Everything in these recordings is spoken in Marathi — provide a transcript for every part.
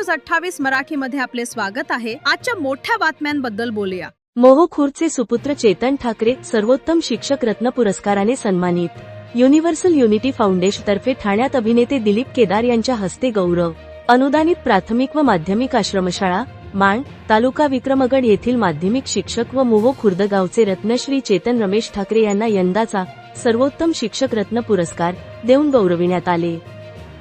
न्यूज 28 मराठीमध्ये आपले स्वागत आहे। आजच्या मोठ्या बातम्यांबद्दल बोलूया। मोहोखुर्दचे सुपुत्र चेतन ठाकरे सर्वोत्तम शिक्षक रत्न पुरस्काराने सन्मानित। युनिव्हर्सल युनिटी फाउंडेशन तर्फे ठाण्यात अभिनेते दिलीप केदार यांच्या हस्ते गौरव। अनुदानित प्राथमिक व माध्यमिक आश्रमशाळा माण तालुका विक्रमगड येथील माध्यमिक शिक्षक व मोहोखुर्द गावचे रत्नश्री चेतन रमेश ठाकरे यांना यंदाचा सर्वोत्तम शिक्षक रत्न पुरस्कार देऊन गौरविण्यात आले।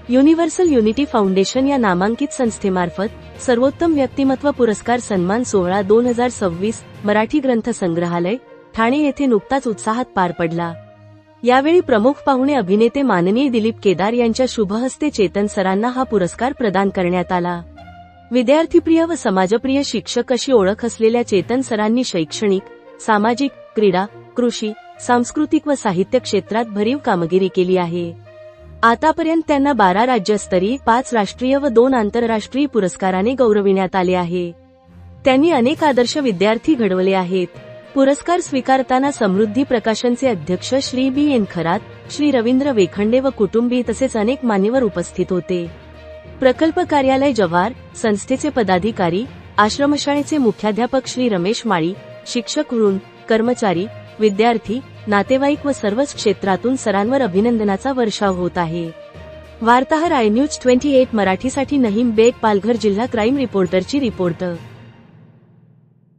युनिव्हर्सल युनिटी फाउंडेशन या नामांकित संस्थेमार्फत सर्वोत्तम व्यक्तिमत्व पुरस्कार सन्मान सोहळा 2026 मराठी ग्रंथ संग्रहालय ठाणे येथे नुकताच उत्साहात पार पडला। यावेळी प्रमुख पाहुणे अभिनेते माननीय दिलीप केदार यांच्या शुभहस्ते चेतन सरांना हा पुरस्कार प्रदान करण्यात आला। विद्यार्थीप्रिय व समाजप्रिय शिक्षक अशी ओळख असलेल्या चेतन सरांनी शैक्षणिक, सामाजिक, क्रीडा, कृषी, सांस्कृतिक व साहित्य क्षेत्रात भरीव कामगिरी केली आहे। आतापर्यंत त्यांना 12 राज्यस्तरीय, 5 राष्ट्रीय व 2 आंतरराष्ट्रीय पुरस्काराने गौरविण्यात आले आहे। त्यांनी अनेक आदर्श विद्यार्थी घडवले आहेत। पुरस्कार स्वीकारताना समृद्धी प्रकाशनचे अध्यक्ष श्री बी एन खरात, श्री रवींद्र वेखंडे व कुटुंबीय तसेच अनेक मान्यवर उपस्थित होते। प्रकल्प कार्यालय जव्हार संस्थेचे पदाधिकारी, आश्रमशाळेचे मुख्याध्यापक श्री रमेश माळी, शिक्षक वृंद, कर्मचारी, विद्यार्थी, नातेवाईक व सर्वच क्षेत्रातून सरांवर अभिनंदनाचा वर्षाव होत आहे। वार्ताहर iNews 28 मराठीसाठी नहीम बेग, पालघर जिल्हा क्राईम रिपोर्टरची रिपोर्टर।